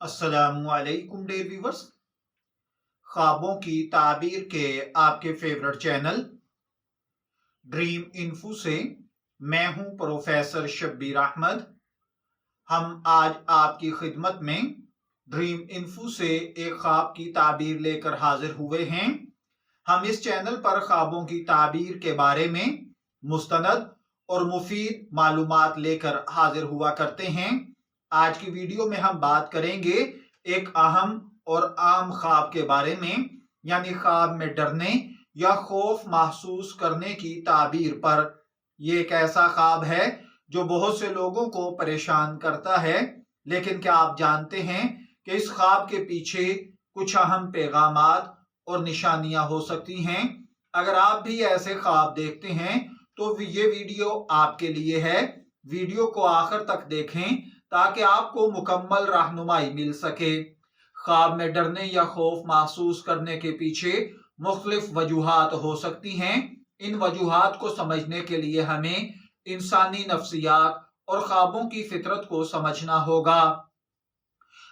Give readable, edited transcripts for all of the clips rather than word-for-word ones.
अस्सलामुअलैकुम dear viewers. ख्वाबों की ताबीर के आपके फेवरेट चैनल ड्रीम इन्फो से मैं हूं प्रोफेसर शब्बीर अहमद। हम आज आपकी खिदमत में ड्रीम इन्फो से एक ख्वाब की ताबीर लेकर हाजिर हुए हैं। हम इस चैनल पर ख्वाबों की ताबीर के बारे में मुस्तनद और मुफीद मालूमात लेकर हाजिर हुआ करते हैं। आज की वीडियो में हम बात करेंगे एक अहम और आम ख्वाब के बारे में, यानी ख्वाब में डरने या खौफ महसूस करने की ताबीर पर। यह एक ऐसा ख्वाब है जो बहुत से लोगों को परेशान करता है, लेकिन क्या आप जानते हैं कि इस ख्वाब के पीछे कुछ अहम पैगामात और निशानियां हो सकती हैं। अगर आप भी ऐसे ख्वाब देखते हैं तो ये वीडियो आपके लिए है। वीडियो को आखिर तक देखें ताकि आपको मुकम्मल रहनुमाई मिल सके। ख्वाब में डरने या खौफ महसूस करने के पीछे मुख्तलिफ वजूहात हो सकती हैं। इन वजूहात को समझने के लिए हमें इंसानी नफ्सियात और ख्वाबों की फितरत को समझना होगा।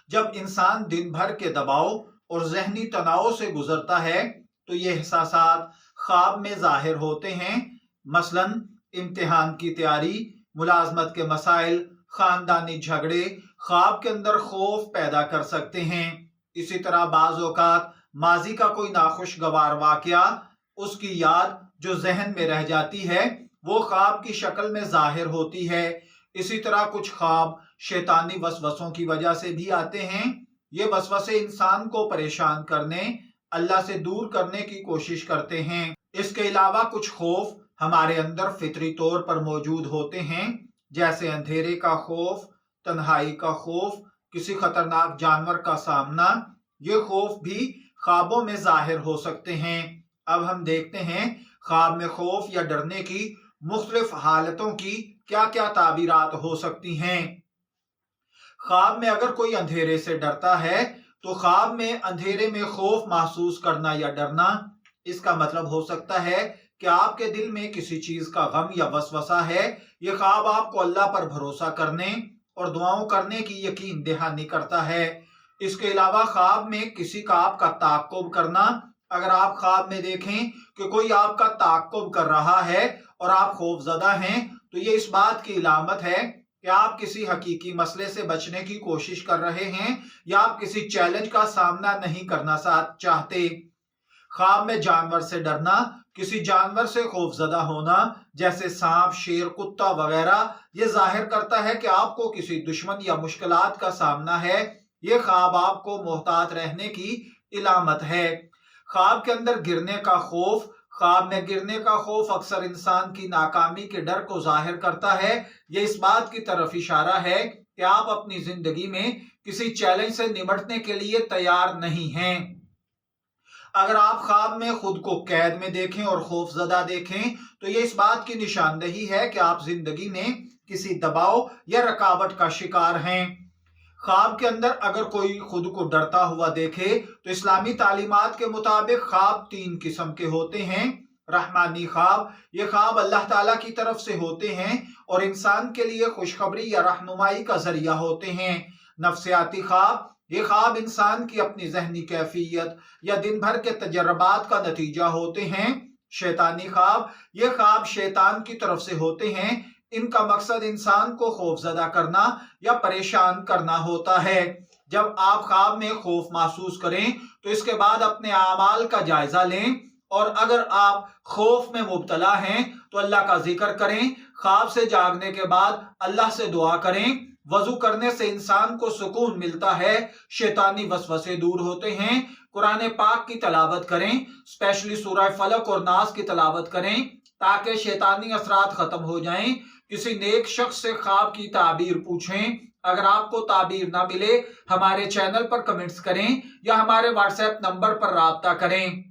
जब इंसान दिन भर के दबाव और जहनी तनाव से गुजरता है तो ये एहसासात ख्वाब में जाहिर होते हैं। मसलन इम्तिहान की तैयारी, मुलाजमत के मसाइल, खानदानी झगड़े ख्वाब के अंदर खौफ पैदा कर सकते हैं। इसी तरह बाज़ औक़ात माजी का कोई नाखुशगवार वाकया, उसकी याद जो जहन में रह जाती है, वो ख्वाब की शक्ल में जाहिर होती है। इसी तरह कुछ ख्वाब शैतानी वसवसों की वजह से भी आते हैं। ये वसवसे इंसान को परेशान करने, अल्लाह से दूर करने की कोशिश करते हैं। इसके अलावा कुछ खौफ हमारे अंदर फितरी तौर पर मौजूद होते हैं, जैसे अंधेरे का खौफ, तन्हाई का खौफ, किसी खतरनाक जानवर का सामना। ये खौफ भी ख्वाबों में जाहिर हो सकते हैं। अब हम देखते हैं ख्वाब में खौफ या डरने की मुख्तलिफ हालतों की क्या क्या ताबीरात हो सकती हैं। ख्वाब में अगर कोई अंधेरे से डरता है तो ख्वाब में अंधेरे में खौफ महसूस करना या डरना, इसका मतलब हो सकता है कि आपके दिल में किसी चीज का गम या वसवसा है। ये ख्वाब आपको अल्लाह पर भरोसा करने और दुआओं करने की यकीन दहानी करता है। इसके अलावा ख्वाब में किसी का आपका ताक़ुब करना। अगर आप ख्वाब में देखें कि कोई आपका ताक़ुब कर रहा है और आप खौफजदा हैं, तो ये इस बात की इलामत है कि आप किसी हकीकी मसले से बचने की कोशिश कर रहे हैं या आप किसी चैलेंज का सामना नहीं करना चाहते। ख्वाब में जानवर से डरना, किसी जानवर से खौफजदा होना, जैसे सांप, शेर, कुत्ता वगैरह, ये जाहिर करता है कि आपको किसी दुश्मन या मुश्किलात का सामना है। ये ख्वाब आपको मोहतात रहने की इलामत है। ख्वाब के अंदर गिरने का खौफ, ख्वाब में गिरने का खौफ अक्सर इंसान की नाकामी के डर को जाहिर करता है। ये इस बात की तरफ इशारा है कि आप अपनी जिंदगी में किसी चैलेंज से निपटने के लिए तैयार नहीं हैं। अगर आप ख्वाब में खुद को कैद में देखें और खौफजदा देखें तो ये इस बात की निशानदही है कि आप जिंदगी में किसी दबाव या रुकावट का शिकार हैं। ख्वाब के अंदर अगर कोई खुद को डरता हुआ देखे तो इस्लामी तालीमात के मुताबिक ख्वाब 3 किस्म के होते हैं। रहमानी ख्वाब, ये ख्वाब अल्लाह ताला की तरफ से होते हैं और इंसान के लिए खुशखबरी या रहनुमाई का जरिया होते हैं। नफ्सियाती ख्वाब, ये ख्वाब इंसान की अपनी जहनी कैफियत या दिन भर के तजर्बात का नतीजा होते हैं। शैतानी ख्वाब, ये ख्वाब शैतान की तरफ से होते हैं। इनका मकसद इंसान को खौफजदा करना या परेशान करना होता है। जब आप ख्वाब में खौफ महसूस करें तो इसके बाद अपने आमाल का जायजा लें और अगर आप खौफ में मुब्तला हैं तो अल्लाह का जिक्र करें। ख्वाब से जागने के बाद अल्लाह से दुआ करें। वजू करने से इंसान को सुकून मिलता है, शैतानी वसवसे दूर होते हैं। कुरान पाक की तलावत करें, स्पेशली सूरह फलक और नास की तलावत करें ताकि शैतानी असरात खत्म हो जाएं। किसी नेक शख्स से ख्वाब की ताबीर पूछें। अगर आपको ताबीर ना मिले, हमारे चैनल पर कमेंट्स करें या हमारे व्हाट्सएप नंबर पर राब्ता करें।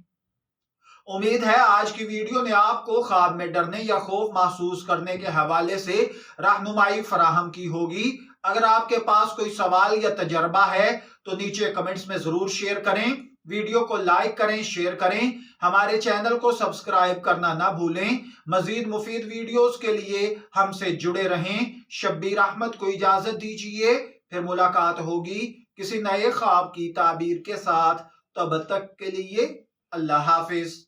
उम्मीद है आज की वीडियो ने आपको ख्वाब में डरने या खौफ महसूस करने के हवाले से रहनुमाई फराहम की होगी। अगर आपके पास कोई सवाल या तजर्बा है तो नीचे कमेंट्स में जरूर शेयर करें। वीडियो को लाइक करें, शेयर करें। हमारे चैनल को सब्सक्राइब करना ना भूलें। मजीद मुफीद वीडियोस के लिए हमसे जुड़े रहें। शब्बीर अहमद को इजाजत दीजिए, फिर मुलाकात होगी کسی نئے خواب کی تعبیر کے ساتھ تب تک کے لیے اللہ حافظ.